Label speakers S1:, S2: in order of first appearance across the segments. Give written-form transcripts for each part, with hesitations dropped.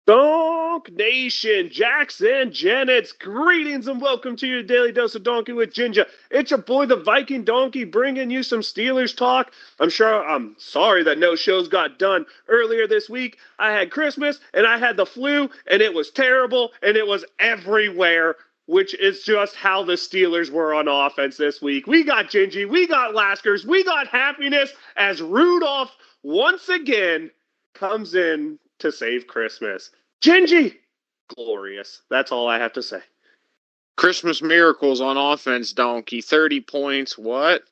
S1: Donk Nation, Jackson Janet's greetings and welcome to your daily dose of donkey with Ginger. It's your boy, the Viking Donkey, bringing you some Steelers talk. I'm sorry that no shows got done earlier this week. I had Christmas and I had the flu, and it was terrible and it was everywhere, which is just how the Steelers were on offense this week. We got Gingy, we got Laskers, we got happiness as Rudolph once again comes in to save Christmas. Gingy, glorious. That's all I have to say.
S2: Christmas miracles on offense, Donkey. 30 points, what?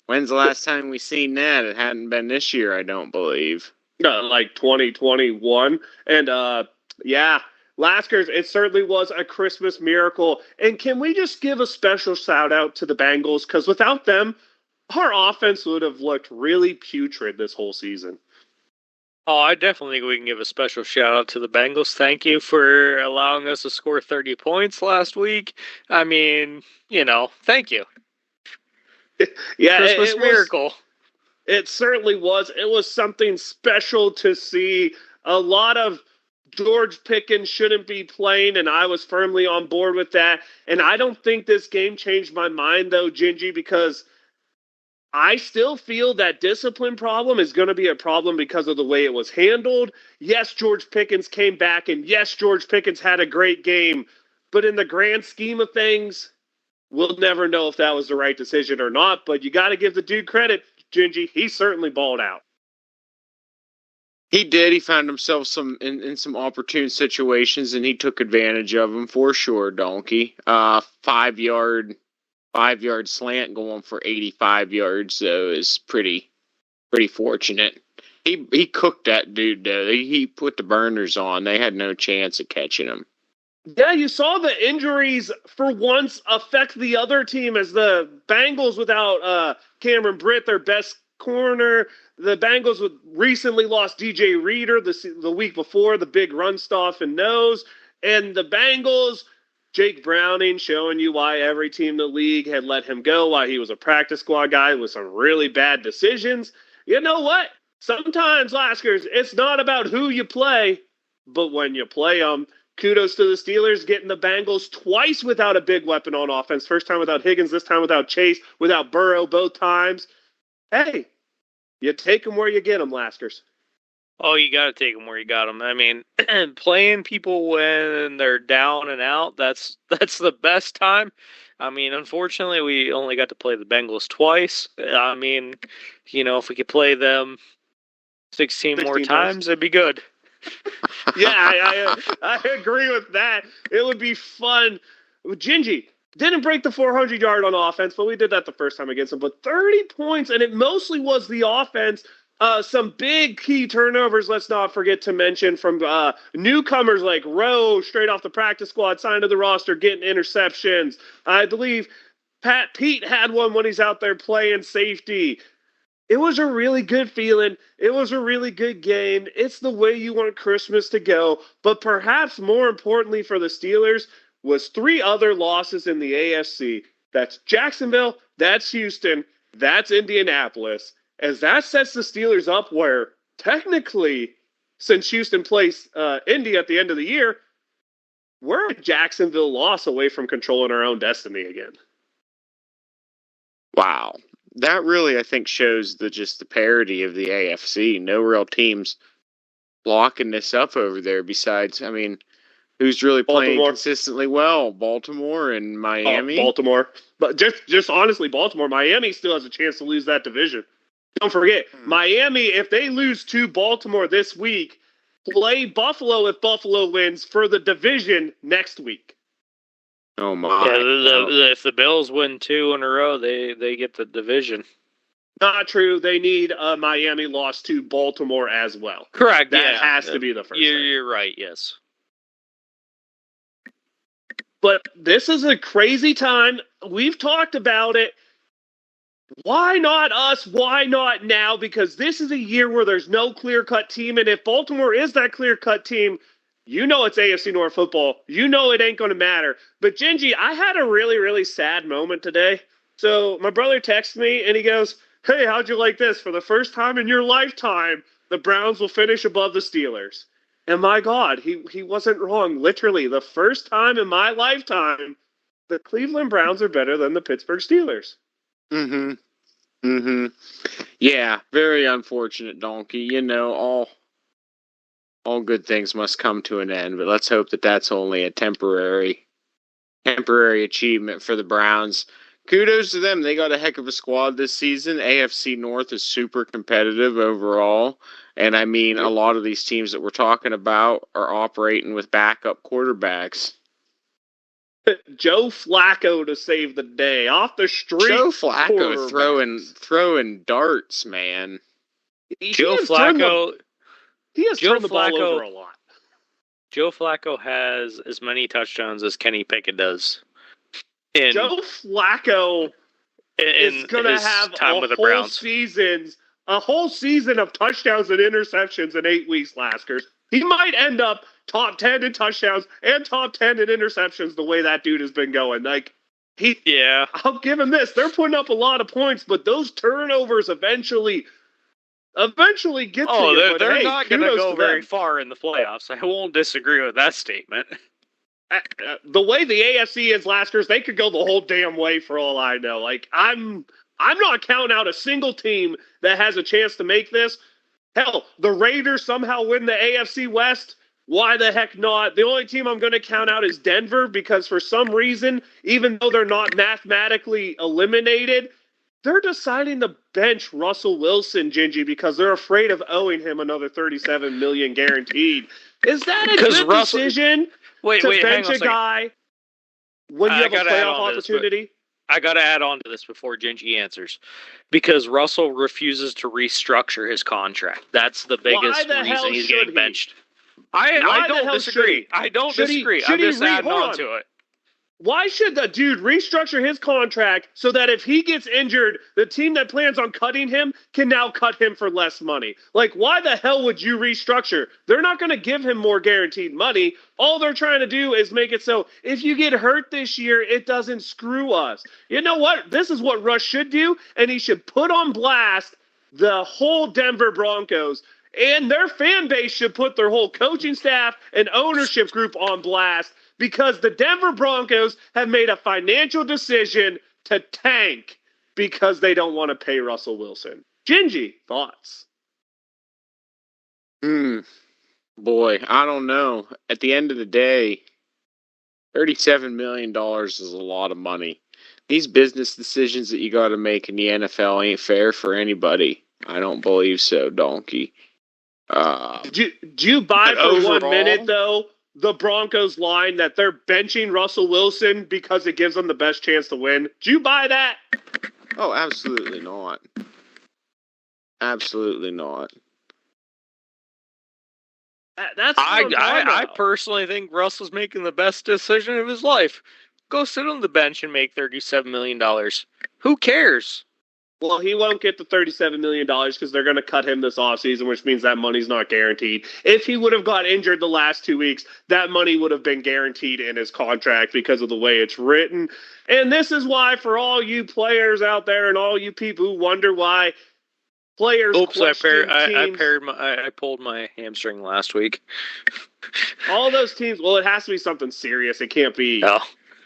S2: When's the last time we seen that? It hadn't been this year, I don't believe.
S1: Like 2021. And, yeah, Laskers, it certainly was a Christmas miracle. And can we just give a special shout out to the Bengals? Because without them, our offense would have looked really putrid this whole season.
S3: Oh, I definitely think we can give a special shout out to the Bengals. Thank you for allowing us to score 30 points last week. I mean, thank you.
S1: Yeah,
S3: Christmas miracle.
S1: It certainly was. It was something special to see. A lot of George Pickens shouldn't be playing, and I was firmly on board with that. And I don't think this game changed my mind, though, Gingy, because I still feel that discipline problem is going to be a problem because of the way it was handled. Yes, George Pickens came back, and yes, George Pickens had a great game. But in the grand scheme of things, we'll never know if that was the right decision or not. But you got to give the dude credit, Gingy. He certainly balled out.
S2: He did. He found himself in some opportune situations, and he took advantage of them for sure, Donkey. 5-yard slant going for 85 yards, so is pretty fortunate. He cooked that dude, though. He put the burners on. They had no chance of catching him.
S1: Yeah, you saw the injuries for once affect the other team as the Bengals without Cameron Britt, their best corner. The Bengals recently lost DJ Reader the week before, the big run stuff and nose. And the Bengals, Jake Browning showing you why every team in the league had let him go, why he was a practice squad guy with some really bad decisions. You know what? Sometimes, Laskers, it's not about who you play, but when you play them. Kudos to the Steelers getting the Bengals twice without a big weapon on offense. First time without Higgins, this time without Chase, without Burrow both times. Hey, you take them where you get them, Laskers.
S3: Oh, you got to take them where you got them. I mean, playing people when they're down and out, that's the best time. I mean, unfortunately, we only got to play the Bengals twice. I mean, if we could play them 16 more times, it'd be good.
S1: Yeah, I agree with that. It would be fun. Gingy didn't break the 400-yard on offense, but we did that the first time against him. But 30 points, and it mostly was the offense. Some big key turnovers, let's not forget to mention, from newcomers like Rowe, straight off the practice squad, signed to the roster, getting interceptions. I believe Pete had one when he's out there playing safety. It was a really good feeling. It was a really good game. It's the way you want Christmas to go. But perhaps more importantly for the Steelers was 3 other losses in the AFC. That's Jacksonville, that's Houston, that's Indianapolis. As that sets the Steelers up where technically, since Houston plays Indy at the end of the year, we're a Jacksonville loss away from controlling our own destiny again.
S2: Wow. That really, I think, shows the parity of the AFC. No real teams blocking this up over there besides, I mean, who's really playing consistently well? Baltimore and Miami?
S1: Baltimore. But just honestly, Baltimore. Miami still has a chance to lose that division. Don't forget, Miami, if they lose to Baltimore this week, play Buffalo if Buffalo wins for the division next week.
S2: Oh my!
S3: Yeah, if the Bills win 2 in a row, they get the division.
S1: Not true. They need a Miami loss to Baltimore as well.
S3: Correct.
S1: That has to be the first.
S3: You're right. Yes.
S1: But this is a crazy time. We've talked about it. Why not us? Why not now? Because this is a year where there's no clear-cut team, and if Baltimore is that clear-cut team, you know it's AFC North football. You know it ain't going to matter. But, Gingy, I had a really, really sad moment today. So my brother texts me, and he goes, hey, how'd you like this? For the first time in your lifetime, the Browns will finish above the Steelers. And my God, he wasn't wrong. Literally, the first time in my lifetime, the Cleveland Browns are better than the Pittsburgh Steelers.
S2: Mm-hmm. Mm-hmm. Yeah, very unfortunate, Donkey. You know, all good things must come to an end, but let's hope that that's only a temporary achievement for the Browns. Kudos to them. They got a heck of a squad this season. AFC North is super competitive overall. And I mean, a lot of these teams that we're talking about are operating with backup quarterbacks.
S1: Joe Flacco to save the day off the street.
S2: Joe Flacco throwing darts, man.
S3: Joe Flacco.
S1: He has turned the ball over a lot.
S3: Joe Flacco has as many touchdowns as Kenny Pickett does.
S1: Joe Flacco is going to have a whole season of touchdowns and interceptions in 8 weeks, Laskers. He might end up top 10 in touchdowns and top 10 in interceptions the way that dude has been going. I'll give him this. They're putting up a lot of points, but those turnovers eventually get to you.
S3: They're not going to go very far in the playoffs. I won't disagree with that statement.
S1: The way the AFC is, Laskers, they could go the whole damn way for all I know. I'm not counting out a single team that has a chance to make this. Hell, the Raiders somehow win the AFC West. Why the heck not? The only team I'm going to count out is Denver because for some reason, even though they're not mathematically eliminated, they're deciding to bench Russell Wilson, Gingy, because they're afraid of owing him another $37 million guaranteed. Is that a good decision?
S3: Wait,
S1: bench a guy when you have a playoff opportunity?
S3: I got to add on to this before Gingy answers. Because Russell refuses to restructure his contract. That's the biggest reason he's getting benched. I don't disagree. I don't disagree. I'm just adding on to it.
S1: Why should the dude restructure his contract so that if he gets injured, the team that plans on cutting him can now cut him for less money? Why the hell would you restructure? They're not going to give him more guaranteed money. All they're trying to do is make it so if you get hurt this year, it doesn't screw us. You know what? This is what Russ should do, and he should put on blast the whole Denver Broncos. And their fan base should put their whole coaching staff and ownership group on blast because the Denver Broncos have made a financial decision to tank because they don't want to pay Russell Wilson. Gingy, thoughts?
S2: Boy, I don't know. At the end of the day, $37 million is a lot of money. These business decisions that you got to make in the NFL ain't fair for anybody. I don't believe so, Donkey.
S1: Do you buy for overall, 1 minute, though, the Broncos line that they're benching Russell Wilson because it gives them the best chance to win? Do you buy that?
S2: Oh, absolutely not. Absolutely not.
S1: That's
S3: I personally think Russell's making the best decision of his life. Go sit on the bench and make $37 million. Who cares?
S1: Well, he won't get the $37 million because they're going to cut him this offseason, which means that money's not guaranteed. If he would have got injured the last 2 weeks, that money would have been guaranteed in his contract because of the way it's written. And this is why, for all you players out there and all you people who wonder why players
S3: I pulled my hamstring last week.
S1: All those teams, well, it has to be something serious. It can't be...
S3: No.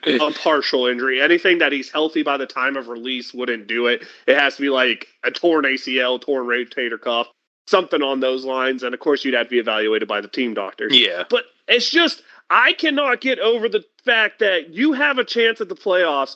S1: A partial injury. Anything that he's healthy by the time of release wouldn't do it. It has to be like a torn ACL, torn rotator cuff, something on those lines. And of course, you'd have to be evaluated by the team doctors.
S3: Yeah.
S1: But it's just, I cannot get over the fact that you have a chance at the playoffs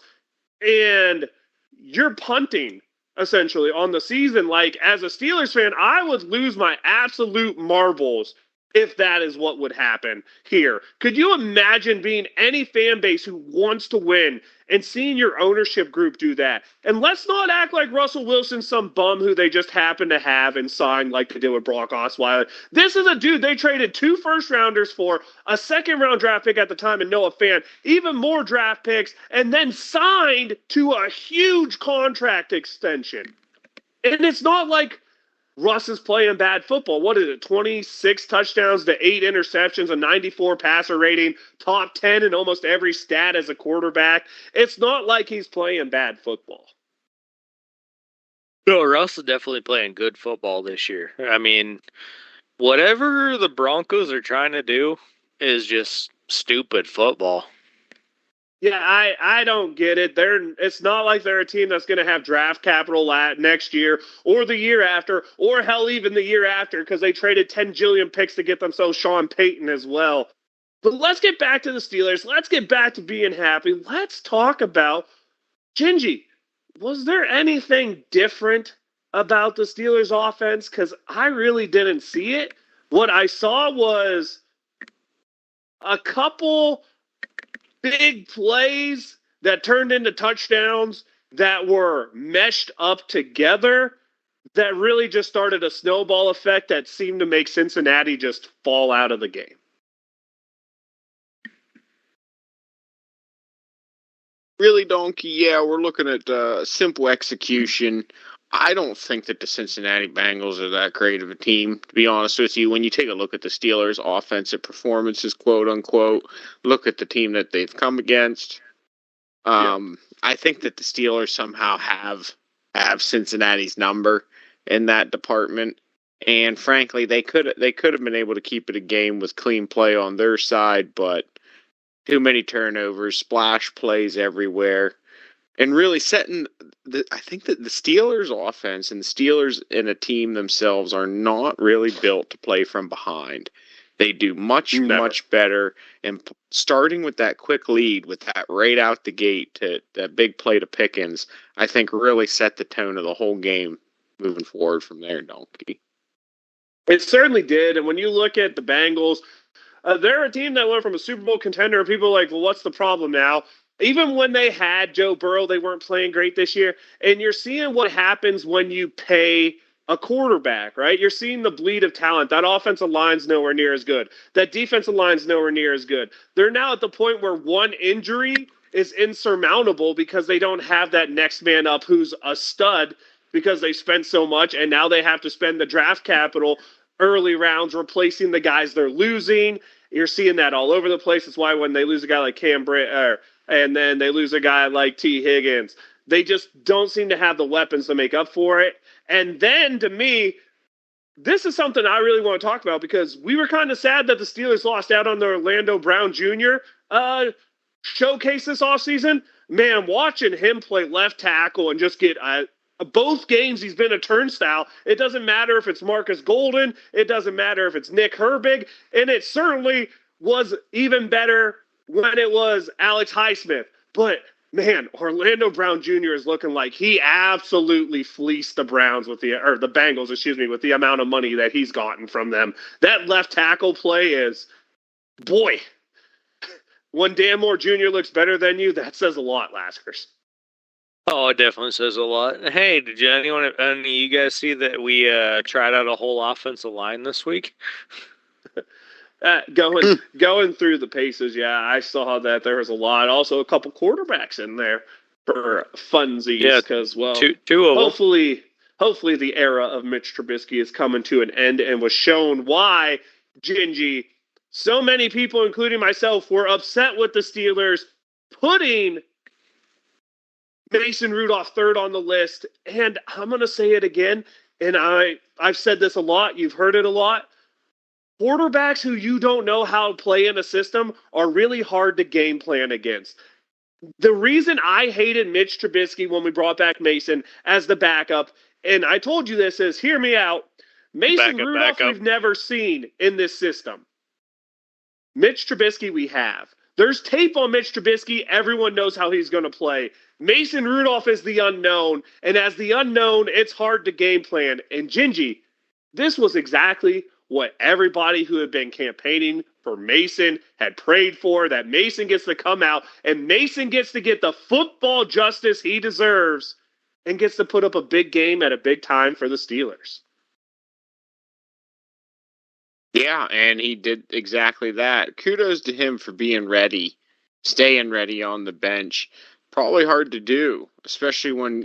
S1: and you're punting essentially on the season. As a Steelers fan, I would lose my absolute marbles if that is what would happen here. Could you imagine being any fan base who wants to win and seeing your ownership group do that? And let's not act like Russell Wilson's some bum who they just happen to have and sign like they did with Brock Osweiler. This is a dude they traded 2 first-rounders for, a 2nd-round draft pick at the time in Noah Fant, even more draft picks, and then signed to a huge contract extension. And it's not like Russ is playing bad football. What is it? 26 touchdowns to 8 interceptions, a 94 passer rating, top 10 in almost every stat as a quarterback. It's not like he's playing bad football.
S3: No, Russ is definitely playing good football this year. I mean, Whatever the Broncos are trying to do is just stupid football.
S1: Yeah, I don't get it. It's not like they're a team that's going to have draft capital next year or the year after or hell even the year after because they traded 10 jillion picks to get themselves Sean Payton as well. But let's get back to the Steelers. Let's get back to being happy. Let's talk about Gingy. Was there anything different about the Steelers offense? Because I really didn't see it. What I saw was a couple big plays that turned into touchdowns that were meshed up together that really just started a snowball effect that seemed to make Cincinnati just fall out of the game.
S2: Really, Donkey? Yeah, we're looking at simple execution. I don't think that the Cincinnati Bengals are that great of a team, to be honest with you. When you take a look at the Steelers' offensive performances, quote unquote, look at the team that they've come against. I think that the Steelers somehow have Cincinnati's number in that department. And frankly, they could have been able to keep it a game with clean play on their side, but too many turnovers, splash plays everywhere, and really setting. I think that the Steelers' offense and the Steelers in a team themselves are not really built to play from behind. They do much better, and starting with that quick lead, with that right out the gate to that big play to Pickens, I think really set the tone of the whole game moving forward from there, Donkey.
S1: It certainly did, and when you look at the Bengals, they're a team that went from a Super Bowl contender. People are like, well, what's the problem now? Even when they had Joe Burrow, they weren't playing great this year. And you're seeing what happens when you pay a quarterback, right? You're seeing the bleed of talent. That offensive line's nowhere near as good. That defensive line's nowhere near as good. They're now at the point where one injury is insurmountable because they don't have that next man up who's a stud because they spent so much, and now they have to spend the draft capital early rounds replacing the guys they're losing. You're seeing that all over the place. That's why when they lose a guy like and then they lose a guy like T. Higgins, they just don't seem to have the weapons to make up for it. And then, to me, this is something I really want to talk about because we were kind of sad that the Steelers lost out on the Orlando Brown Jr. Showcase this offseason. Man, watching him play left tackle and just get both games he's been a turnstile. It doesn't matter if it's Marcus Golden. It doesn't matter if it's Nick Herbig. And it certainly was even better when it was Alex Highsmith. But, man, Orlando Brown Jr. is looking like he absolutely fleeced the Bengals, with the amount of money that he's gotten from them. That left tackle play is, boy, when Dan Moore Jr. looks better than you, that says a lot, Laskers.
S3: Oh, it definitely says a lot. Hey, did any of you guys see that we tried out a whole offensive line this week?
S1: Going through the paces, yeah, I saw that there was a lot. Also, a couple quarterbacks in there for funsies, because
S3: two of
S1: them. Hopefully, the era of Mitch Trubisky is coming to an end, and was shown why Gingy, so many people, including myself, were upset with the Steelers putting Mason Rudolph third on the list. And I'm going to say it again, and I've said this a lot. You've heard it a lot. Quarterbacks who you don't know how to play in a system are really hard to game plan against. The reason I hated Mitch Trubisky when we brought back Mason as the backup, and I told you this, is hear me out. Mason Rudolph we've never seen in this system. Mitch Trubisky we have. There's tape on Mitch Trubisky. Everyone knows how he's going to play. Mason Rudolph is the unknown, and as the unknown, it's hard to game plan. And Gingy, this was exactly what everybody who had been campaigning for Mason had prayed for, that Mason gets to come out, and Mason gets to get the football justice he deserves, and gets to put up a big game at a big time for the Steelers.
S2: Yeah, and he did exactly that. Kudos to him for being ready, staying ready on the bench. Probably hard to do, especially when,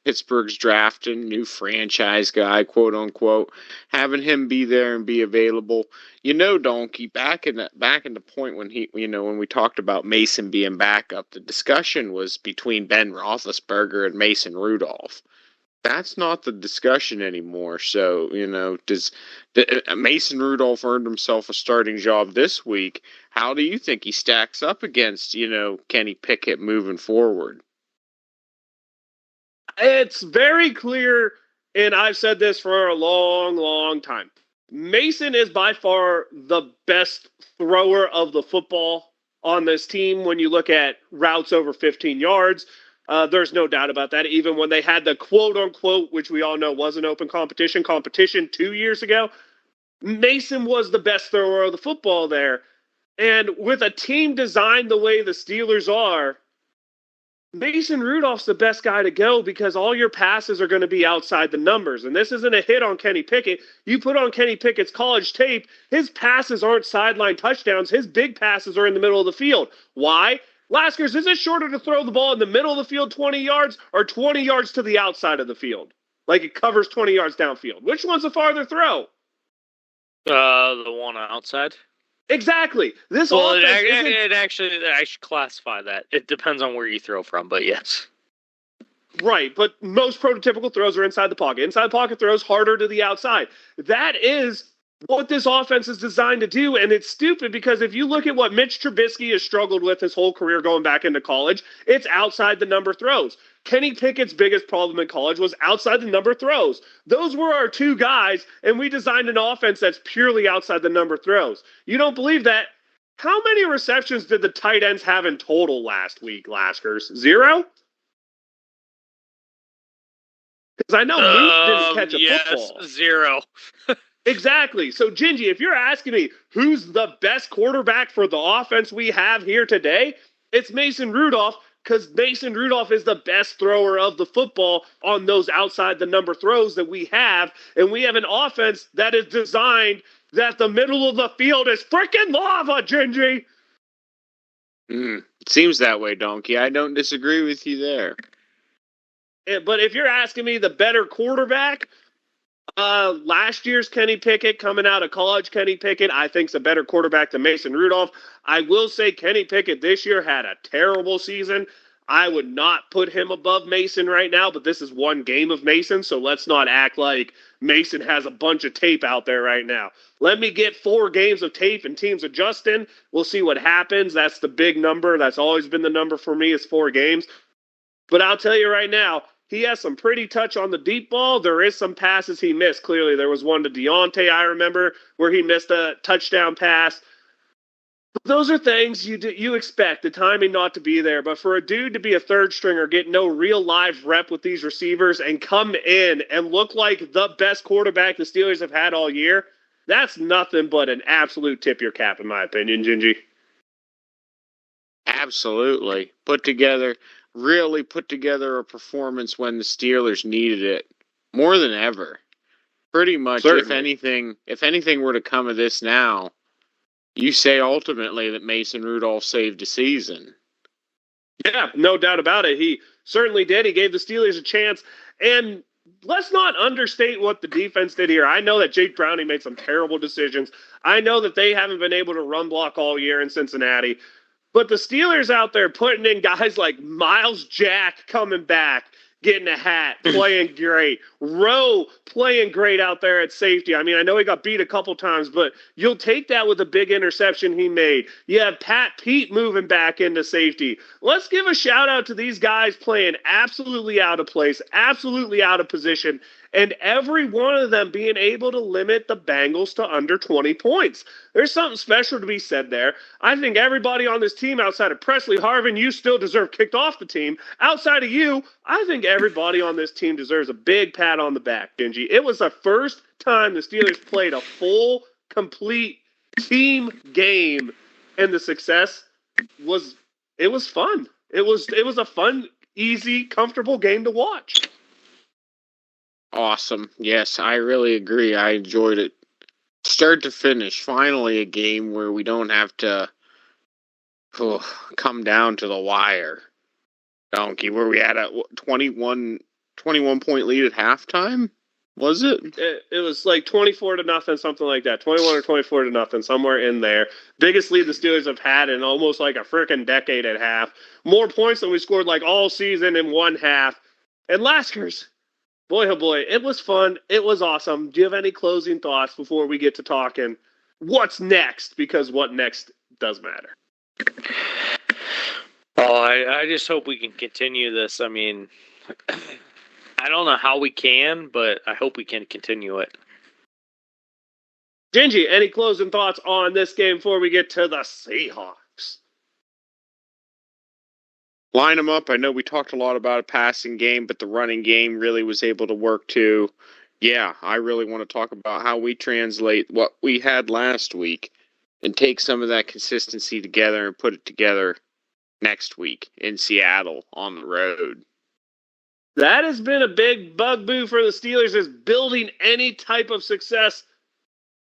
S2: Pittsburgh's drafting new franchise guy, quote unquote, having him be there and be available. Donkey, back in the point when when we talked about Mason being backup, the discussion was between Ben Roethlisberger and Mason Rudolph. That's not the discussion anymore. So, does Mason Rudolph earned himself a starting job this week? How do you think he stacks up against, Kenny Pickett moving forward?
S1: It's very clear, and I've said this for a long, long time. Mason is by far the best thrower of the football on this team when you look at routes over 15 yards. There's no doubt about that. Even when they had the quote unquote, which we all know was an open competition 2 years ago, Mason was the best thrower of the football there. And with a team designed the way the Steelers are, Mason Rudolph's the best guy to go because all your passes are going to be outside the numbers. And this isn't a hit on Kenny Pickett. You put on Kenny Pickett's college tape, his passes aren't sideline touchdowns. His big passes are in the middle of the field. Why? Laskers, is it shorter to throw the ball in the middle of the field 20 yards or 20 yards to the outside of the field? Like it covers 20 yards downfield. Which one's a farther throw?
S3: The one outside.
S1: Exactly. This
S3: Well,
S1: offense
S3: I should classify that. It depends on where you throw from, but yes.
S1: Right, but most prototypical throws are inside the pocket. Inside the pocket throws harder to the outside. That is what this offense is designed to do, and it's stupid because if you look at what Mitch Trubisky has struggled with his whole career going back into college, it's outside the number throws. Kenny Pickett's biggest problem in college was outside the number throws. Those were our two guys, and we designed an offense that's purely outside the number throws. You don't believe that? How many receptions did the tight ends have in total last week, Laskers? 0? Because I know Moose didn't catch a football.
S3: 0.
S1: Exactly. So, Gingy, if you're asking me who's the best quarterback for the offense we have here today, it's Mason Rudolph because Mason Rudolph is the best thrower of the football on those outside the number throws that we have. And we have an offense that is designed that the middle of the field is freaking lava, Gingy.
S2: It seems that way, Donkey. I don't disagree with you there.
S1: But if you're asking me the better quarterback, last year's Kenny Pickett coming out of college, Kenny Pickett, I think is a better quarterback than Mason Rudolph. I will say Kenny Pickett this year had a terrible season. I would not put him above Mason right now, but this is one game of Mason, so let's not act like Mason has a bunch of tape out there right now. Let me get 4 games of tape and teams adjusting. We'll see what happens. That's the big number. That's always been the number for me is 4 games. But I'll tell you right now, he has some pretty touch on the deep ball. There is some passes he missed. Clearly, there was one to Deontay, I remember, where he missed a touchdown pass. Those are things you expect, the timing not to be there. But for a dude to be a third stringer, get no real live rep with these receivers, and come in and look like the best quarterback the Steelers have had all year, that's nothing but an absolute tip your cap, in my opinion, Gingy.
S2: Absolutely. Really put together a performance when the Steelers needed it more than ever. Pretty much,
S1: Certainly.
S2: if anything were to come of this now, you say ultimately that Mason Rudolph saved a season.
S1: Yeah, no doubt about it. He certainly did. He gave the Steelers a chance. And let's not understate what the defense did here. I know that Jake Browning made some terrible decisions. I know that they haven't been able to run block all year in Cincinnati. But the Steelers out there putting in guys like Miles Jack coming back, getting a hat, playing great. Rowe playing great out there at safety. I mean, I know he got beat a couple times, but you'll take that with a big interception he made. You have Pat Pete moving back into safety. Let's give a shout out to these guys playing absolutely out of place, absolutely out of position, and every one of them being able to limit the Bengals to under 20 points. There's something special to be said there. I think everybody on this team outside of Presley Harvin, you still deserve kicked off the team. Outside of you, I think everybody on this team deserves a big pat on the back, Gingy. It was the first time the Steelers played a full, complete team game, and the success was fun. It was a fun, easy, comfortable game to watch.
S2: Awesome. Yes, I really agree. I enjoyed it. Start to finish. Finally a game where we don't have to come down to the wire. Donkey, where we had a 21 point lead at halftime? Was it?
S1: It was like 24-0, something like that. 21 or 24-0, somewhere in there. Biggest lead the Steelers have had in almost like a freaking decade and a half. More points than we scored like all season in one half. And Laskers, Boy, oh boy, it was fun. It was awesome. Do you have any closing thoughts before we get to talking what's next? Because what next does matter.
S3: Oh, I just hope we can continue this. I mean, I don't know how we can, but I hope we can continue it.
S1: Gingy, any closing thoughts on this game before we get to the Seahawks?
S2: Line them up. I know we talked a lot about a passing game, but the running game really was able to work too. Yeah, I really want to talk about how we translate what we had last week and take some of that consistency together and put it together next week in Seattle on the road.
S1: That has been a big bugaboo for the Steelers, is building any type of success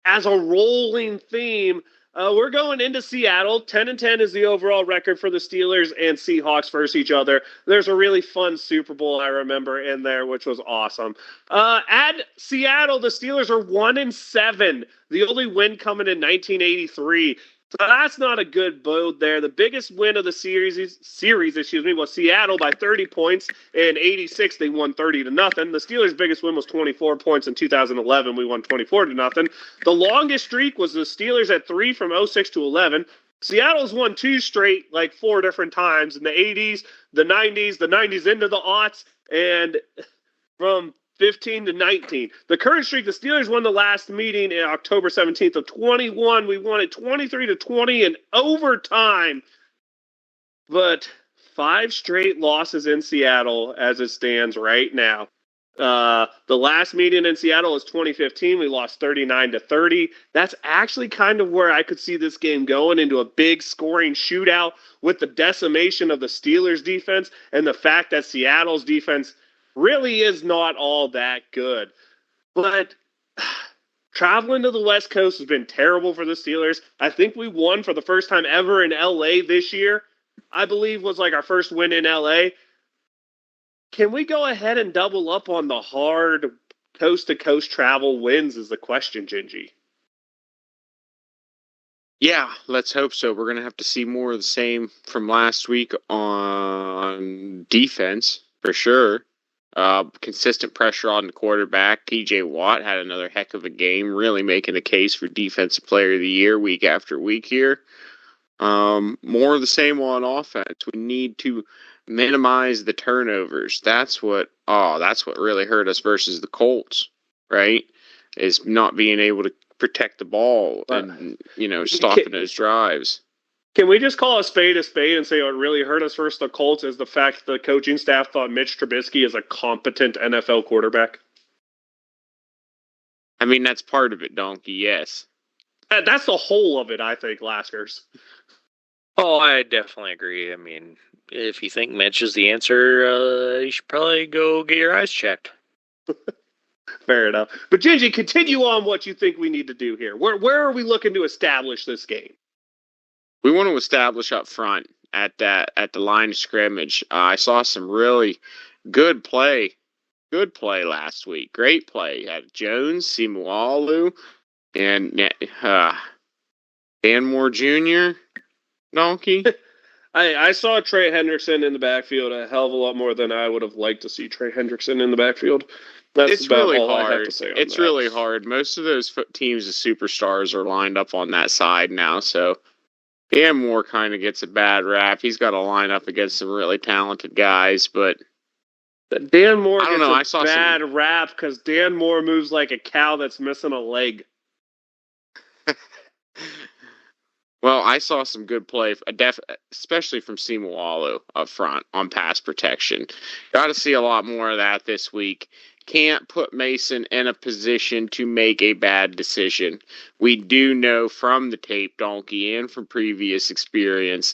S1: as a rolling theme. We're going into Seattle. 10-10 is the overall record for the Steelers and Seahawks versus each other. There's a really fun Super Bowl I remember in there, which was awesome. At Seattle, the Steelers are 1-7. The only win coming in 1983. So that's not a good boat there. The biggest win of the series, was Seattle by 30 points. In 86, they won 30-0. The Steelers' biggest win was 24 points in 2011. We won 24-0. The longest streak was the Steelers at 3 from 06 to 11. Seattle's won 2 straight, like 4 different times in the 80s, the 90s into the aughts, and from 15 to 19. The current streak, the Steelers won the last meeting in October 17th of 21. We won it 23-20 in overtime. But 5 straight losses in Seattle as it stands right now. The last meeting in Seattle was 2015. We lost 39-30. That's actually kind of where I could see this game going, into a big scoring shootout with the decimation of the Steelers defense and the fact that Seattle's defense really is not all that good. But traveling to the West Coast has been terrible for the Steelers. I think we won for the first time ever in LA this year. I believe was like our first win in LA. Can we go ahead and double up on the hard coast-to-coast travel wins is the question, Gingy.
S2: Yeah, let's hope so. We're going to have to see more of the same from last week on defense, for sure. Consistent pressure on the quarterback. TJ Watt had another heck of a game, really making the case for Defensive Player of the Year week after week here. More of the same on offense. We need to minimize the turnovers. That's what really hurt us versus the Colts, right? Is not being able to protect the ball and, stopping those drives.
S1: Can we just call a spade and say what really hurt us versus the Colts is the fact the coaching staff thought Mitch Trubisky is a competent NFL quarterback?
S2: I mean, that's part of it, Donkey, yes.
S1: That's the whole of it, I think, Laskers.
S3: Oh, I definitely agree. I mean, if you think Mitch is the answer, you should probably go get your eyes checked.
S1: Fair enough. But Gingy, continue on what you think we need to do here. Where are we looking to establish this game?
S2: We want to establish up front at the line of scrimmage. I saw some really good play last week. Great play. Had Jones, Simualu, and Dan Moore Jr. Donkey.
S1: I saw Trey Hendrickson in the backfield a hell of a lot more than I would have liked to see Trey Hendrickson in the backfield.
S2: It's really hard.
S1: I have to say on
S2: it's
S1: that.
S2: really hard. Most of those teams of superstars are lined up on that side now, so Dan Moore kind of gets a bad rap. He's got to line up against some really talented guys, but
S1: Dan Moore gets a bad rap because Dan Moore moves like a cow that's missing a leg.
S2: Well, I saw some good play, especially from Simualu up front on pass protection. Got to see a lot more of that this week. Can't put Mason in a position to make a bad decision. We do know from the tape, Donkey, and from previous experience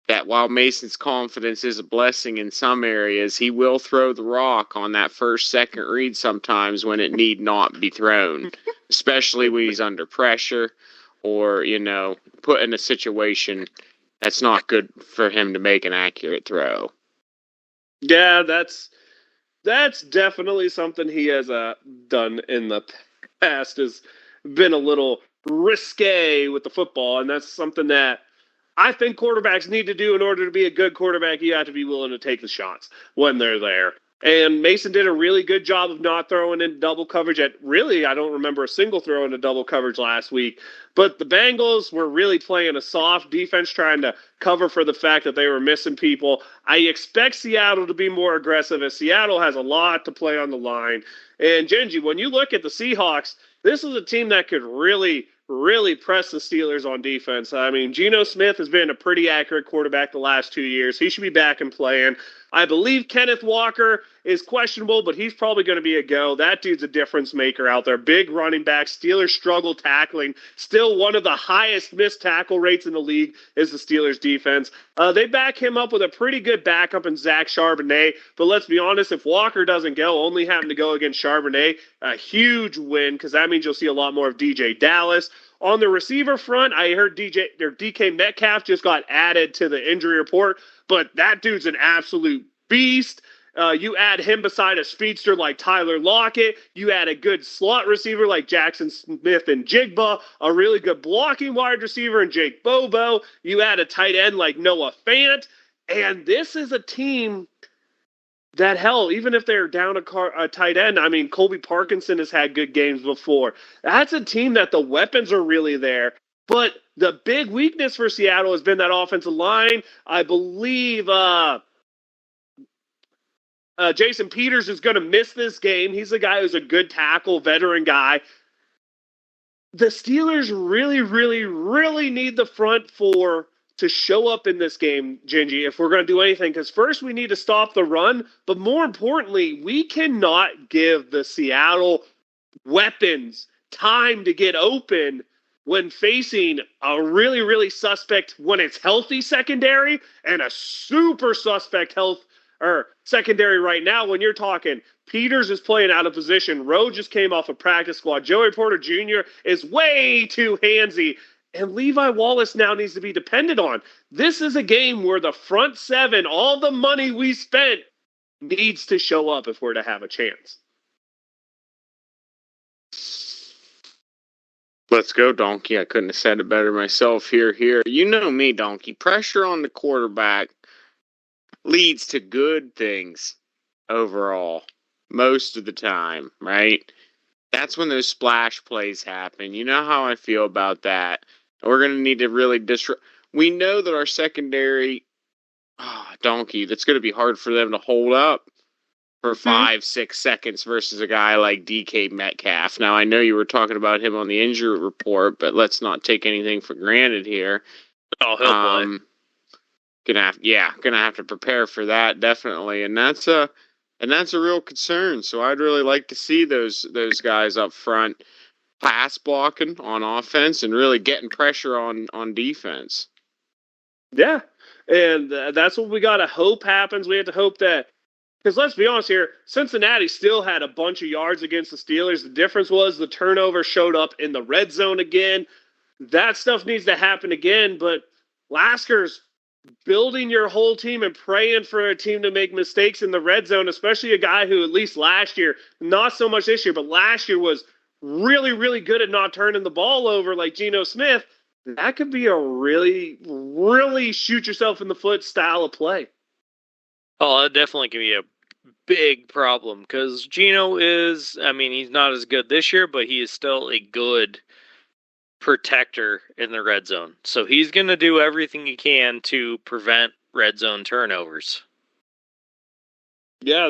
S2: that while Mason's confidence is a blessing in some areas, he will throw the rock on that first, second read sometimes when it need not be thrown, especially when he's under pressure or, put in a situation that's not good for him to make an accurate throw.
S1: Yeah, that's definitely something he has done in the past, has been a little risque with the football, and that's something that I think quarterbacks need to do in order to be a good quarterback. You have to be willing to take the shots when they're there. And Mason did a really good job of not throwing in double coverage I don't remember a single throw into double coverage last week. But the Bengals were really playing a soft defense, trying to cover for the fact that they were missing people. I expect Seattle to be more aggressive, as Seattle has a lot to play on the line. And Gingy, when you look at the Seahawks, this is a team that could really press the Steelers on defense. I mean, Geno Smith has been a pretty accurate quarterback the last 2 years. He should be back and playing. I believe Kenneth Walker is questionable, but he's probably going to be a go. That dude's a difference maker out there. Big running back. Steelers struggle tackling. Still one of the highest missed tackle rates in the league is the Steelers defense. They back him up with a pretty good backup in Zach Charbonnet. But let's be honest, if Walker doesn't go, only having to go against Charbonnet, a huge win, because that means you'll see a lot more of DJ Dallas. On the receiver front, I heard DK Metcalf just got added to the injury report, but that dude's an absolute beast. You add him beside a speedster like Tyler Lockett. You add a good slot receiver like Jackson Smith and Jigba, a really good blocking wide receiver in Jake Bobo. You add a tight end like Noah Fant. And this is a team that, hell, even if they're down a tight end, I mean, Colby Parkinson has had good games before. That's a team that the weapons are really there. But the big weakness for Seattle has been that offensive line. I believe Jason Peters is going to miss this game. He's a guy who's a good tackle, veteran guy. The Steelers really need the front four to show up in this game, Gingy, if we're going to do anything. Because first we need to stop the run, but more importantly, we cannot give the Seattle weapons time to get open when facing a really suspect, when it's healthy secondary, and a super suspect secondary right now. When you're talking Peters is playing out of position, Rowe just came off a practice squad, Joey Porter Jr. is way too handsy, and Levi Wallace now needs to be depended on. This is a game where the front seven, all the money we spent, needs to show up if we're to have a chance.
S2: Let's go, Donkey. I couldn't have said it better myself. Here. You know me, Donkey. Pressure on the quarterback leads to good things overall, most of the time, right? That's when those splash plays happen. You know how I feel about that. We're going to need to really disrupt. We know that our secondary, Donkey, that's going to be hard for them to hold up for 5-6 seconds versus a guy like DK Metcalf. Now, I know you were talking about him on the injury report, but let's not take anything for granted here.
S3: Oh, he'll play.
S2: Gonna have to prepare for that, definitely, and that's a real concern. So I'd really like to see those guys up front pass blocking on offense and really getting pressure on defense.
S1: Yeah, and that's what we got to hope happens. We have to hope that, because let's be honest here, Cincinnati still had a bunch of yards against the Steelers. The difference was the turnover showed up in the red zone again. That stuff needs to happen again, but Lasker's building your whole team and praying for a team to make mistakes in the red zone, especially a guy who at least last year, not so much this year, but last year was really good at not turning the ball over like Geno Smith. That could be a really shoot yourself in the foot style of play.
S3: Oh, that definitely can be a big problem because Geno is, I mean, he's not as good this year, but he is still a good protector in the red zone. So he's going to do everything he can to prevent red zone turnovers.
S1: Yeah,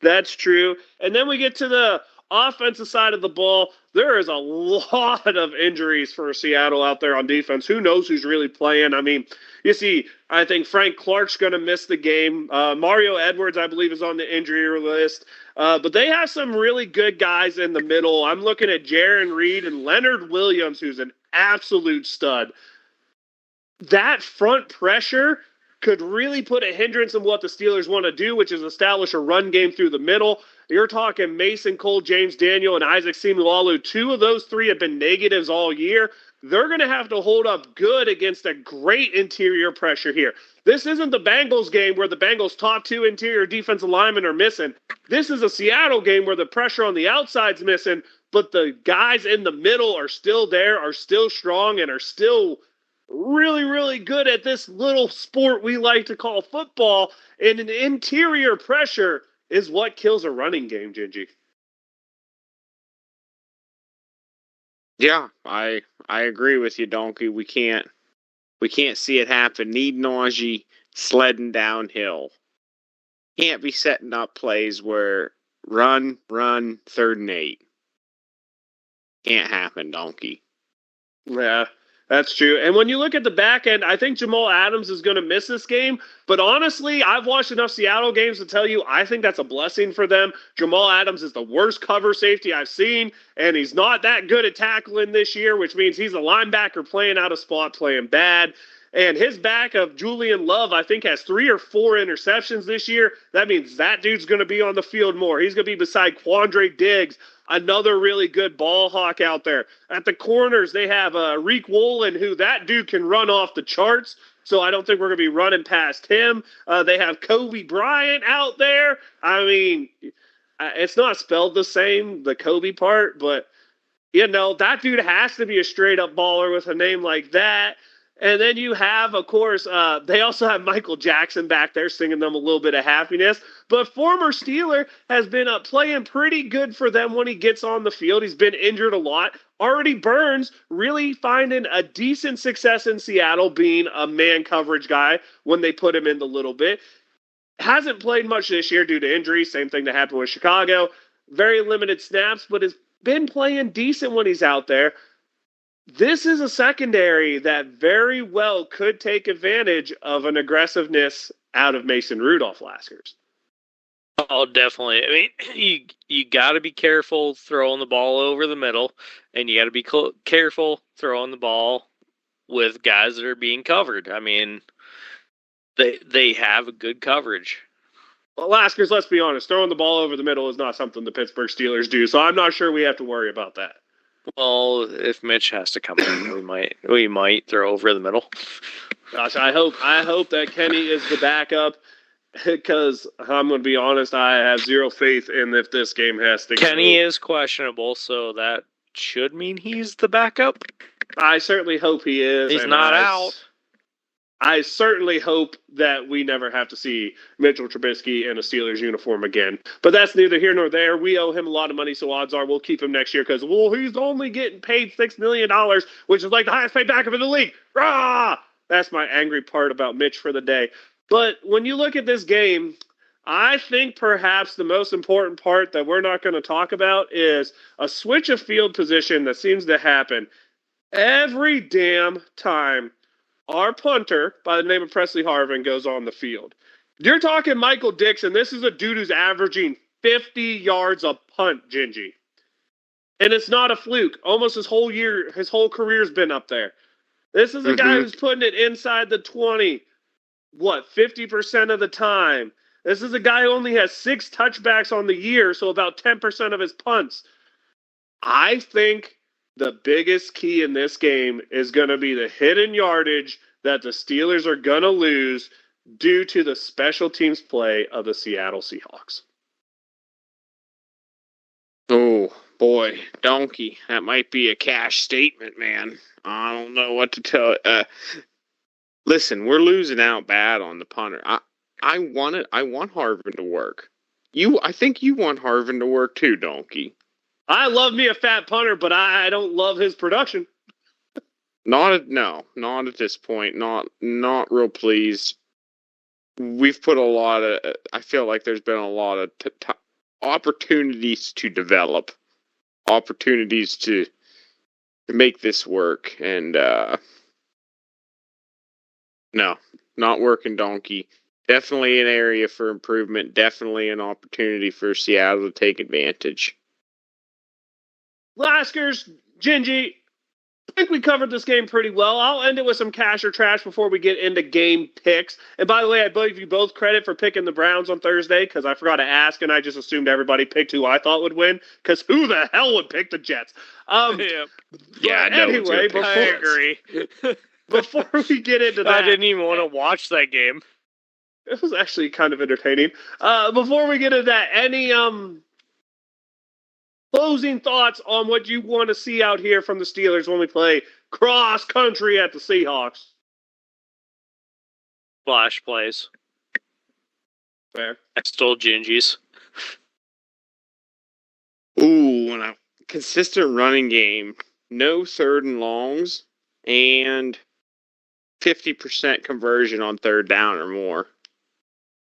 S1: that's true. And then we get to the offensive side of the ball. There is a lot of injuries for Seattle out there on defense. Who knows who's really playing? I mean, you see, I think Frank Clark's going to miss the game. Mario Edwards, I believe, is on the injury list. But they have some really good guys in the middle. I'm looking at Jaron Reed and Leonard Williams, who's an absolute stud. That front pressure could really put a hindrance in what the Steelers want to do, which is establish a run game through the middle. You're talking Mason Cole, James Daniel, and Isaac Seumalo. Two of those three have been negatives all year. They're going to have to hold up good against a great interior pressure here. This isn't the Bengals game where the Bengals' top two interior defensive linemen are missing. This is a Seattle game where the pressure on the outside's missing, but the guys in the middle are still there, are still strong, and are still really good at this little sport we like to call football. And an interior pressure is what kills a running game, Gingy.
S2: Yeah, I agree with you, Donkey. We can't see it happen. Need Najee sledding downhill. Can't be setting up plays where run, 3rd and 8. Can't happen, Donkey.
S1: Yeah, that's true. And when you look at the back end, I think Jamal Adams is going to miss this game. But honestly, I've watched enough Seattle games to tell you I think that's a blessing for them. Jamal Adams is the worst cover safety I've seen, and he's not that good at tackling this year, which means he's a linebacker playing out of spot, playing bad. And his back of Julian Love, I think, has 3 or 4 interceptions this year. That means that dude's going to be on the field more. He's going to be beside Quandre Diggs, another really good ball hawk out there. At the corners, they have Reek Woolen, who that dude can run off the charts. So I don't think we're going to be running past him. They have Kobe Bryant out there. I mean, it's not spelled the same, the Kobe part, but, that dude has to be a straight-up baller with a name like that. And then you have, of course, they also have Michael Jackson back there singing them a little bit of happiness. But former Steeler has been playing pretty good for them when he gets on the field. He's been injured a lot. Artie Burns really finding a decent success in Seattle, being a man coverage guy when they put him in the little bit. Hasn't played much this year due to injury. Same thing that happened with Chicago. Very limited snaps, but has been playing decent when he's out there. This is a secondary that very well could take advantage of an aggressiveness out of Mason Rudolph Laskers.
S3: Oh, definitely. I mean, you got to be careful throwing the ball over the middle, and you got to be careful throwing the ball with guys that are being covered. I mean, they have a good coverage.
S1: Well, Laskers, let's be honest, throwing the ball over the middle is not something the Pittsburgh Steelers do, so I'm not sure we have to worry about that.
S3: Well, if Mitch has to come in, we might throw over the middle.
S1: Gosh, I hope that Kenny is the backup, because I'm going to be honest, I have zero faith in if this game has to go.
S3: Kenny is questionable, so that should mean he's the backup.
S1: I certainly hope he is.
S3: He's not out.
S1: I certainly hope that we never have to see Mitchell Trubisky in a Steelers uniform again. But that's neither here nor there. We owe him a lot of money, so odds are we'll keep him next year because, he's only getting paid $6 million, which is like the highest paid backup in the league. Rah! That's my angry part about Mitch for the day. But when you look at this game, I think perhaps the most important part that we're not going to talk about is a switch of field position that seems to happen every damn time our punter, by the name of Presley Harvin, goes on the field. You're talking Michael Dixon. This is a dude who's averaging 50 yards a punt, Gingy. And it's not a fluke. Almost his whole career's been up there. This is a guy who's putting it inside the 20, 50% of the time. This is a guy who only has 6 touchbacks on the year, so about 10% of his punts. I think the biggest key in this game is going to be the hidden yardage that the Steelers are going to lose due to the special teams play of the Seattle Seahawks.
S2: Oh, boy, Donkey. That might be a cash statement, man. I don't know what to tell. Listen, we're losing out bad on the punter. I want Harvin to work. I think you want Harvin to work too, Donkey.
S1: I love me a fat punter, but I don't love his production.
S2: Not at this point. Not real pleased. We've put a lot of. I feel like there's been a lot of opportunities to develop, opportunities to make this work, and no, not working, Donkey. Definitely an area for improvement. Definitely an opportunity for Seattle to take advantage.
S1: Laskers, Gingy, I think we covered this game pretty well. I'll end it with some cash or trash before we get into game picks. And by the way, I believe you both credit for picking the Browns on Thursday because I forgot to ask, and I just assumed everybody picked who I thought would win because who the hell would pick the Jets? Anyway,
S3: I agree.
S1: Before we get into that,
S3: I didn't even want to watch that game.
S1: It was actually kind of entertaining. Before we get into that, any closing thoughts on what you want to see out here from the Steelers when we play cross country at the Seahawks?
S3: Flash plays.
S1: Fair.
S3: I stole Gingy's.
S2: Ooh, and a consistent running game. No third and longs, and 50% conversion on third down or more.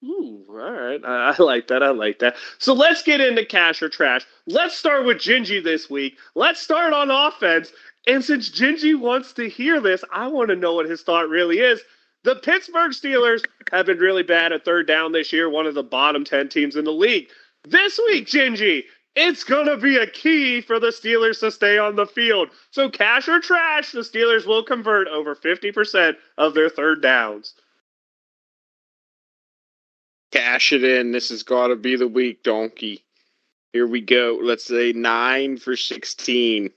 S1: Ooh, all right. I like that. I like that. So let's get into cash or trash. Let's start with Gingy this week. Let's start on offense. And since Gingy wants to hear this, I want to know what his thought really is. The Pittsburgh Steelers have been really bad at third down this year, one of the bottom 10 teams in the league. This week, Gingy, it's going to be a key for the Steelers to stay on the field. So cash or trash, the Steelers will convert over 50% of their third downs.
S2: Cash it in. This has got to be the week, donkey. Here we go. Let's say 9 for 16.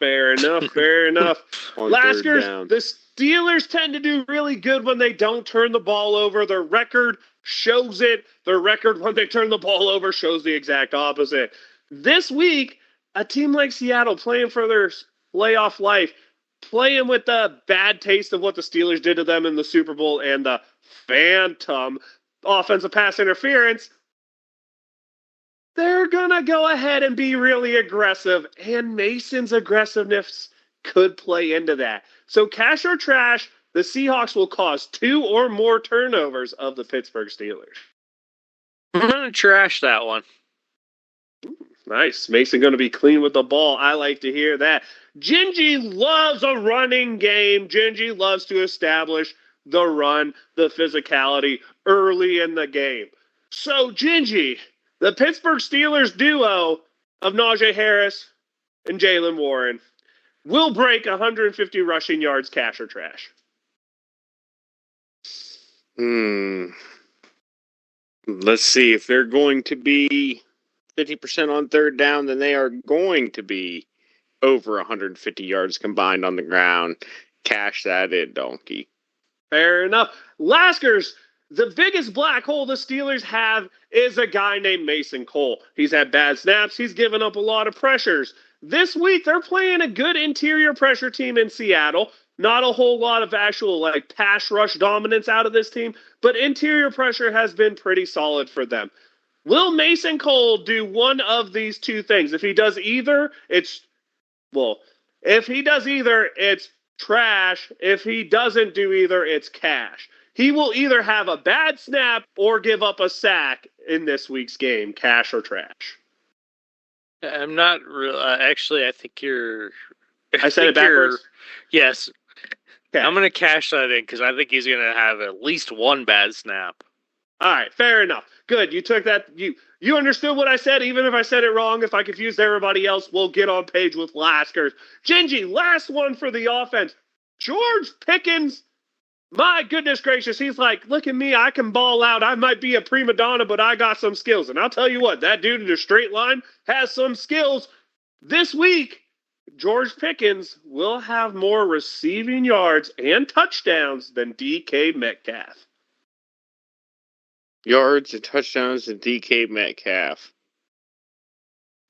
S1: Fair enough. Fair enough. Laskers,
S2: down.
S1: the Steelers tend to do really good when they don't turn the ball over. Their record shows it. Their record when they turn the ball over shows the exact opposite. This week, a team like Seattle playing for their playoff life, playing with the bad taste of what the Steelers did to them in the Super Bowl and the phantom offensive pass interference, they're going to go ahead and be really aggressive, and Mason's aggressiveness could play into that. So cash or trash, the Seahawks will cause 2 or more turnovers of the Pittsburgh Steelers.
S3: I'm going to trash that one.
S1: Nice. Mason going to be clean with the ball. I like to hear that. Gingy loves a running game. Gingy loves to establish the run, the physicality early in the game. So, Gingy, the Pittsburgh Steelers duo of Najee Harris and Jaylen Warren will break 150 rushing yards, cash or trash.
S2: Let's see. If they're going to be 50% on third down, then they are going to be over 150 yards combined on the ground. Cash that in, donkey.
S1: Fair enough. Laskers, the biggest black hole the Steelers have is a guy named Mason Cole. He's had bad snaps. He's given up a lot of pressures. This week, they're playing a good interior pressure team in Seattle. Not a whole lot of actual pass rush dominance out of this team, but interior pressure has been pretty solid for them. Will Mason Cole do one of these two things? If he does either, it's trash. If he doesn't do either, it's cash. He will either have a bad snap or give up a sack in this week's game, cash or trash.
S3: I'm not real. Actually, I think you're.
S1: I said it backwards?
S3: Yes.
S1: Okay.
S3: I'm going to cash that in because I think he's going to have at least one bad snap.
S1: All right, fair enough. Good. You took that. You understood what I said, even if I said it wrong. If I confused everybody else, we'll get on page with Laskers. Gingy, last one for the offense. George Pickens, my goodness gracious, he's like, look at me, I can ball out. I might be a prima donna, but I got some skills. And I'll tell you what, that dude in the straight line has some skills. This week, George Pickens will have more receiving yards and touchdowns than DK Metcalf.
S2: Yards and touchdowns to DK Metcalf.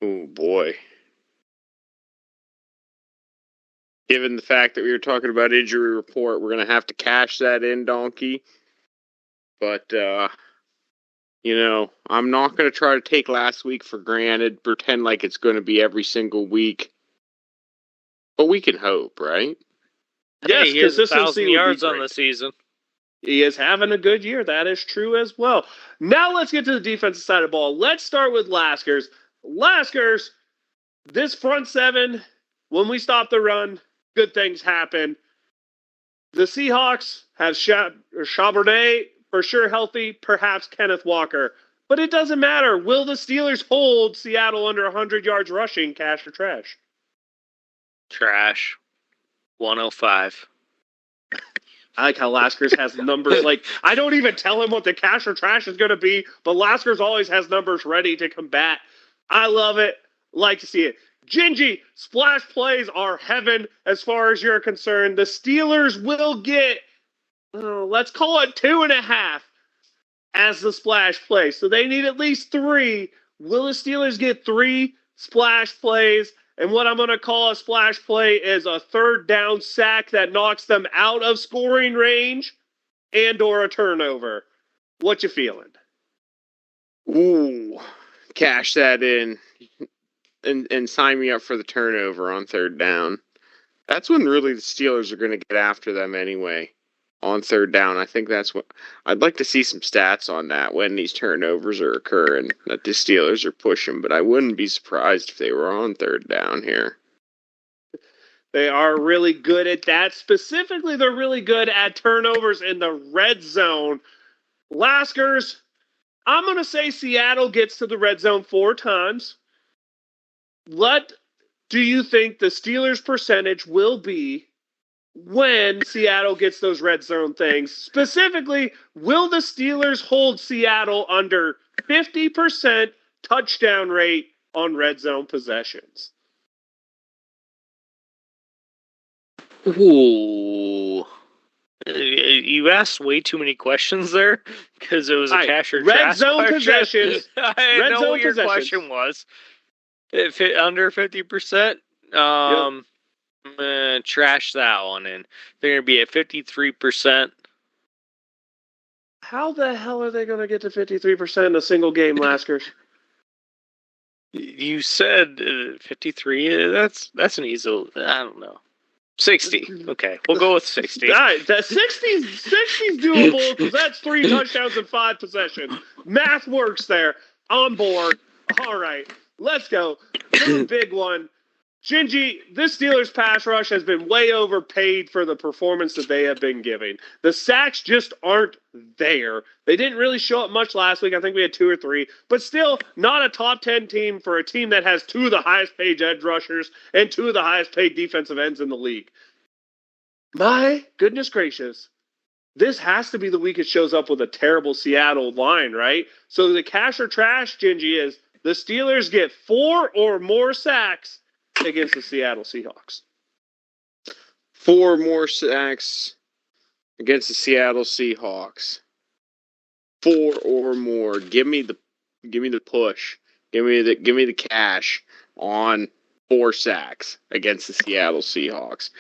S2: Oh, boy. Given the fact that we were talking about injury report, we're going to have to cash that in, donkey. But, I'm not going to try to take last week for granted, pretend like it's going to be every single week. But we can hope, right?
S1: Yes,
S3: he has 1,000
S1: consistency
S3: yards
S1: would be
S3: on the season.
S1: He is having a good year. That is true as well. Now let's get to the defensive side of the ball. Let's start with Laskers. Laskers, this front seven, when we stop the run, good things happen. The Seahawks have Charbonnet for sure healthy, perhaps Kenneth Walker. But it doesn't matter. Will the Steelers hold Seattle under 100 yards rushing, cash or trash?
S3: Trash. 105.
S1: I like how Laskers has numbers. I don't even tell him what the cash or trash is going to be, but Laskers always has numbers ready to combat. I love it. Like to see it. Gingy, splash plays are heaven as far as you're concerned. The Steelers will get, let's call it 2.5 as the splash play. So they need at least 3. Will the Steelers get 3 splash plays? And what I'm going to call a splash play is a third down sack that knocks them out of scoring range and or a turnover. What you feeling?
S2: Ooh, cash that in. and sign me up for the turnover on third down. That's when really the Steelers are going to get after them anyway. On third down, I think that's what I'd like to see some stats on that when these turnovers are occurring that the Steelers are pushing. But I wouldn't be surprised if they were on third down here.
S1: They are really good at that. Specifically, they're really good at turnovers in the red zone. Laskers, I'm going to say Seattle gets to the red zone 4 times. What do you think the Steelers' percentage will be when Seattle gets those red zone things? Specifically, will the Steelers hold Seattle under 50% touchdown rate on red zone possessions?
S3: Ooh. You asked way too many questions there because it was a cash or
S1: red
S3: trash
S1: zone
S3: question.
S1: possessions.
S3: I
S1: Red
S3: know
S1: zone
S3: what your
S1: possessions.
S3: question was. If it under 50%, trash that one in. They're going to be at 53%.
S1: How the hell are they going to get to 53% in a single game, Laskers?
S3: You said 53. That's an easy. I don't know. 60. Okay, we'll go with 60.
S1: All right, that 60's doable because that's 3 touchdowns and 5 possessions. Math works there. On board. All right, let's go. The big one. Gingy, this Steelers pass rush has been way overpaid for the performance that they have been giving. The sacks just aren't there. They didn't really show up much last week. I think we had 2 or 3, but still not a top 10 team for a team that has 2 of the highest paid edge rushers and 2 of the highest paid defensive ends in the league. My goodness gracious. This has to be the week it shows up with a terrible Seattle line, right? So the cash or trash, Gingy, is the Steelers get 4 or more sacks against the Seattle Seahawks.
S2: 4 more sacks against the Seattle Seahawks. 4 or more. Give me the push. Give me the cash on 4 sacks against the Seattle Seahawks.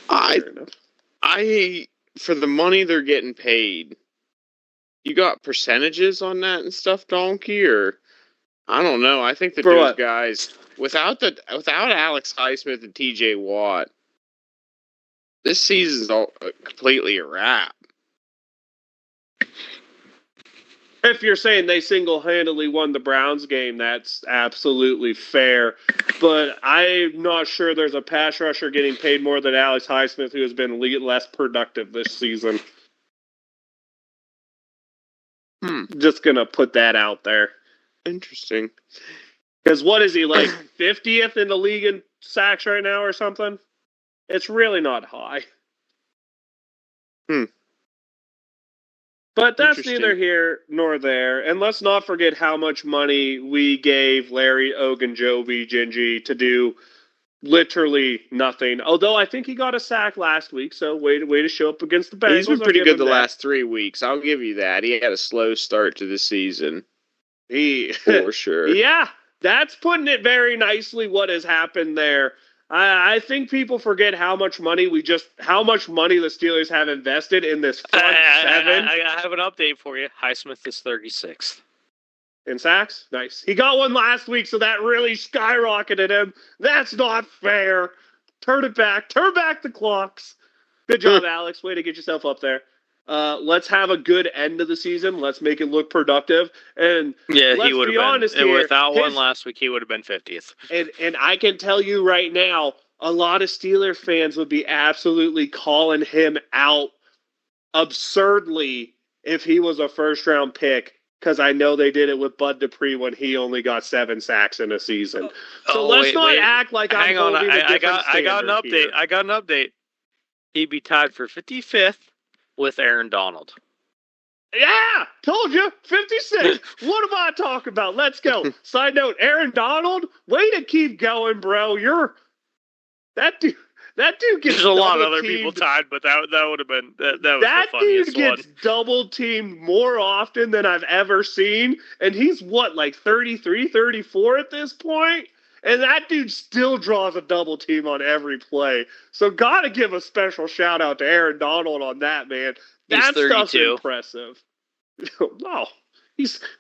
S2: I for the money they're getting paid. You got percentages on that and stuff, Donkey, or I don't know. I think that
S1: For
S2: those
S1: what?
S2: guys without Alex Highsmith and TJ Watt, this season's all completely a wrap.
S1: If you're saying they single-handedly won the Browns game, that's absolutely fair. But I'm not sure there's a pass rusher getting paid more than Alex Highsmith, who has been less productive this season. Just going to put that out there.
S2: Interesting.
S1: Because what is he, like 50th in the league in sacks right now or something? It's really not high. But that's neither here nor there. And let's not forget how much money we gave Larry Ogunjobi Gingy to do literally nothing. Although I think he got a sack last week, so way to show up against the Bengals.
S2: He's been pretty good the last 3 weeks. I'll give you that. He had a slow start to the season. For sure.
S1: Yeah, that's putting it very nicely what has happened there. I think people forget how much money the Steelers have invested in this front 7.
S3: I have an update for you. Highsmith is 36th.
S1: In sacks? Nice. He got one last week, so that really skyrocketed him. That's not fair. Turn it back. Turn back the clocks. Good job, Alex. Way to get yourself up there. Let's have a good end of the season. Let's make it look productive. And
S3: yeah,
S1: let's
S3: he would
S1: be
S3: have been.
S1: Honest here,
S3: without one last week, he would have been 50th.
S1: And I can tell you right now, a lot of Steeler fans would be absolutely calling him out absurdly if he was a first-round pick, because I know they did it with Bud Dupree when he only got 7 sacks in a season. So let's not act like I'm holding a different standard.
S3: I got an update.
S1: Here.
S3: I got an update. He'd be tied for 55th with Aaron Donald.
S1: Yeah, told you, 56. What am I talking about? Let's go. Side note, Aaron Donald, way to keep going, bro. That dude gets.
S3: There's a lot of other people tied, but that would have been that was the funniest
S1: dude gets double teamed more often than I've ever seen, and he's like 33, 34 at this point, and that dude still draws a double team on every play. So gotta give a special shout out to Aaron Donald on that, man. That stuff's impressive. No,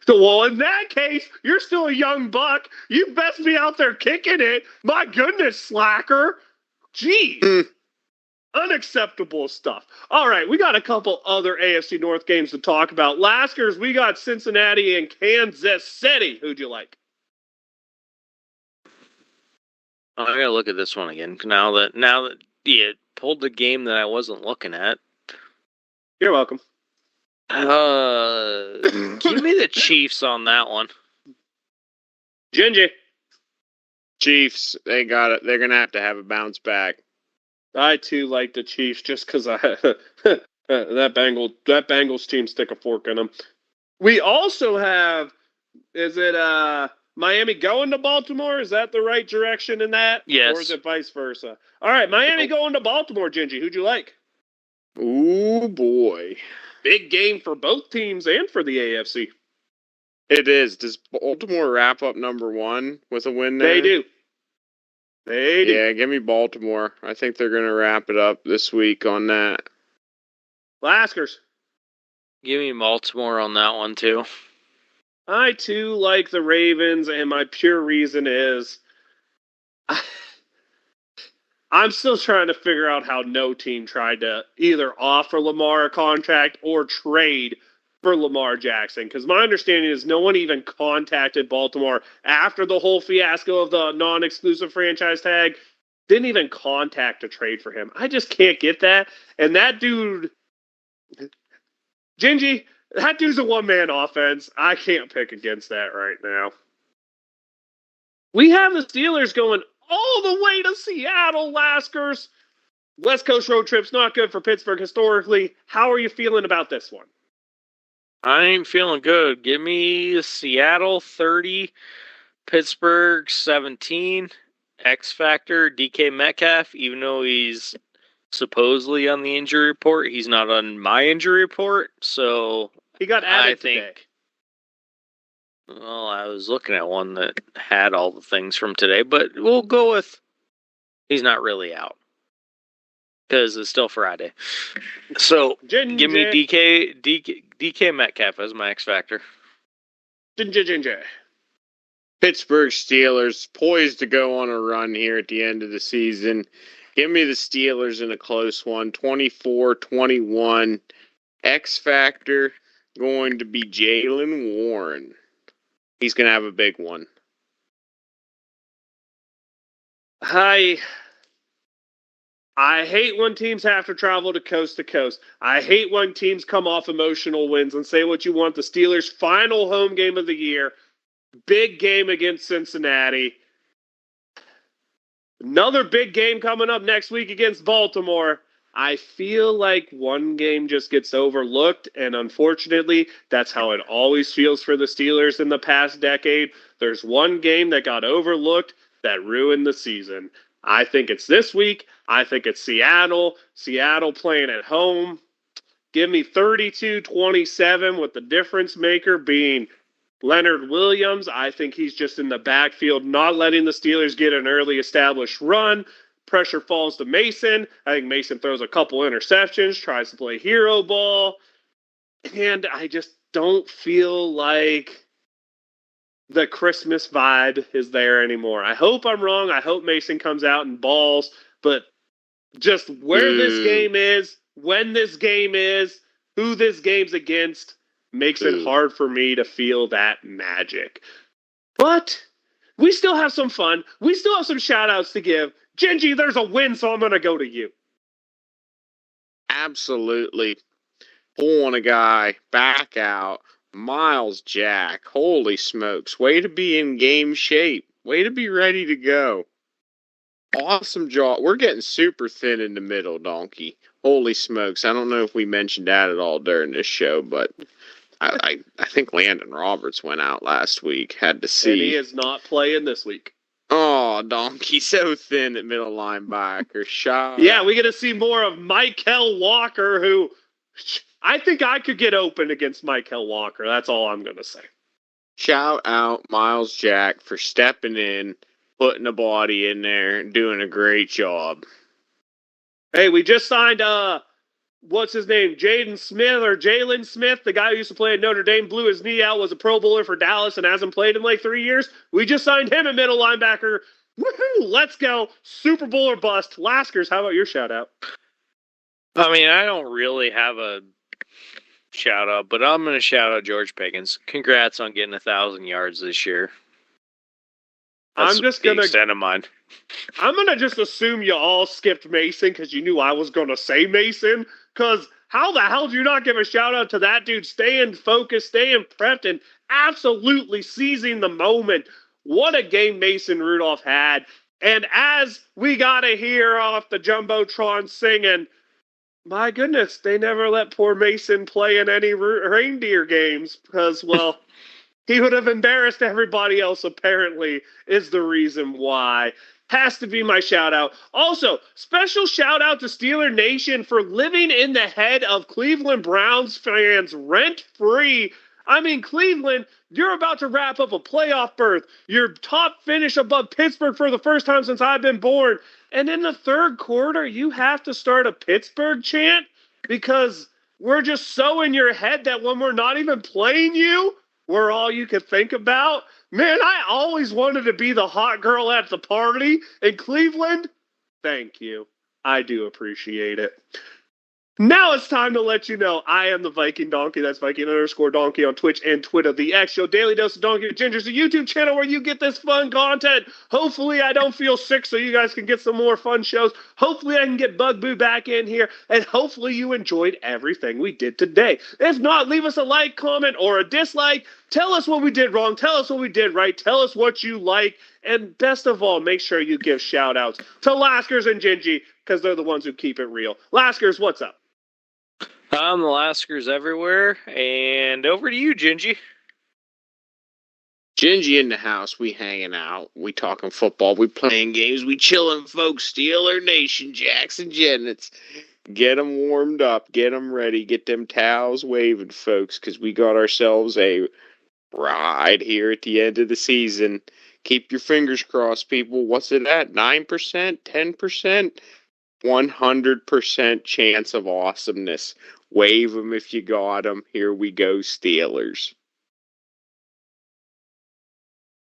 S1: Well, in that case, you're still a young buck. You best be out there kicking it. My goodness, slacker. Jeez. Unacceptable stuff. All right, we got a couple other AFC North games to talk about. Laskers, we got Cincinnati and Kansas City. Who'd you like?
S3: I gotta look at this one again. Now that you pulled the game that I wasn't looking at.
S1: You're welcome.
S3: Give me the Chiefs on that one.
S1: Gingy.
S2: Chiefs, they got it. They're gonna have to have a bounce back.
S1: I too like the Chiefs just because that Bengals team stick a fork in them. We also have, is it Miami going to Baltimore? Is that the right direction in that?
S3: Yes.
S1: Or is it vice versa? All right, Miami going to Baltimore, Gingy. Who'd you like?
S2: Ooh, boy.
S1: Big game for both teams and for the AFC.
S2: It is. Does Baltimore wrap up number one with a win there?
S1: They do. They do.
S2: Yeah, give me Baltimore. I think they're going to wrap it up this week on that.
S1: Laskers.
S3: Give me Baltimore on that one, too.
S1: I, too, like the Ravens, and my pure reason is I'm still trying to figure out how no team tried to either offer Lamar a contract or trade for Lamar Jackson, because my understanding is no one even contacted Baltimore after the whole fiasco of the non-exclusive franchise tag. Didn't even contact a trade for him. I just can't get that. And that dude, Gingy, that dude's a one-man offense. I can't pick against that right now. We have the Steelers going all the way to Seattle, Laskers. West Coast road trip's not good for Pittsburgh historically. How are you feeling about this one?
S3: I ain't feeling good. Give me Seattle 30, Pittsburgh 17, X Factor, DK Metcalf, even though he's supposedly on the injury report, he's not on my injury report, so
S1: He got added
S3: I think.
S1: today.
S3: Well, I was looking at one that had all the things from today, but we'll go with he's not really out because it's still Friday. So give me DK Metcalf as my X Factor.
S1: Ginger.
S2: Pittsburgh Steelers poised to go on a run here at the end of the season. Give me the Steelers in a close one, 24-21. X Factor going to be Jaylen Warren. He's going to have a big one.
S1: I hate when teams have to travel to coast. I hate when teams come off emotional wins, and say what you want. The Steelers' final home game of the year. Big game against Cincinnati. Another big game coming up next week against Baltimore. I feel like one game just gets overlooked, and unfortunately, that's how it always feels for the Steelers in the past decade. There's one game that got overlooked that ruined the season. I think it's this week. I think it's Seattle. Seattle playing at home. Give me 32-27 with the difference maker being Leonard Williams. I think he's just in the backfield, not letting the Steelers get an early established run. Pressure falls to Mason. I think Mason throws a couple interceptions, tries to play hero ball. And I just don't feel like the Christmas vibe is there anymore. I hope I'm wrong. I hope Mason comes out and balls. But just where this game is, when this game is, who this game's against, makes it hard for me to feel that magic. But we still have some fun. We still have some shout-outs to give. Gingy, there's a win, so I'm going to go to you.
S2: Absolutely. Pulling a guy back out. Miles Jack. Holy smokes. Way to be in game shape. Way to be ready to go. Awesome job. We're getting super thin in the middle, Donkey. Holy smokes. I don't know if we mentioned that at all during this show, but I think Landon Roberts went out last week. Had to see.
S1: And he is not playing this week.
S2: Oh, Donkey, so thin at middle linebacker. Shot.
S1: Yeah, we get to see more of Michael Walker, who I think I could get open against Michael Walker. That's all I'm going to say.
S2: Shout out Miles Jack for stepping in, putting a body in there, and doing a great job.
S1: Hey, we just signed what's his name? Jaden Smith or Jalen Smith, the guy who used to play at Notre Dame, blew his knee out, was a Pro Bowler for Dallas and hasn't played in like 3 years. We just signed him at middle linebacker. Woohoo! Let's go. Super Bowl or bust. Laskers, how about your shout out?
S3: I mean, I don't really have a shout out, but I'm going to shout out George Pickens. Congrats on getting 1,000 yards this year. That's
S1: I'm just
S3: the
S1: gonna
S3: extent of mine.
S1: I'm gonna just assume you all skipped Mason because you knew I was gonna say Mason. Because how the hell do you not give a shout out to that dude staying focused, staying prepped, and absolutely seizing the moment? What a game Mason Rudolph had. And as we gotta hear off the Jumbotron singing, my goodness, they never let poor Mason play in any reindeer games because, well, he would have embarrassed everybody else, apparently, is the reason why. Has to be my shout out. Also, special shout out to Steeler Nation for living in the head of Cleveland Browns fans rent free. I mean, Cleveland, you're about to wrap up a playoff berth. Your top finish above Pittsburgh for the first time since I've been born. And in the third quarter, you have to start a Pittsburgh chant because we're just so in your head that when we're not even playing you, we're all you could think about. Man, I always wanted to be the hot girl at the party in Cleveland. Thank you. I do appreciate it. Now it's time to let you know I am the Viking Donkey. That's Viking_Donkey on Twitch and Twitter. The X Show, Daily Dose of Donkey with Ginger, is a YouTube channel where you get this fun content. Hopefully I don't feel sick so you guys can get some more fun shows. Hopefully I can get Bug Boo back in here. And hopefully you enjoyed everything we did today. If not, leave us a like, comment, or a dislike. Tell us what we did wrong. Tell us what we did right. Tell us what you like. And best of all, make sure you give shout-outs to Laskers and Gingy because they're the ones who keep it real. Laskers, what's up?
S3: I'm the Laskers everywhere, and over to you, Gingy.
S2: Gingy in the house, we hanging out, we talking football, we playing games, we chilling, folks. Steeler Nation, Jackson Jennings. Get them warmed up, get them ready, get them towels waving, folks, because we got ourselves a ride here at the end of the season. Keep your fingers crossed, people. What's it at? 9%? 10%? 100% chance of awesomeness. Wave them if you got them. Here we go, Steelers.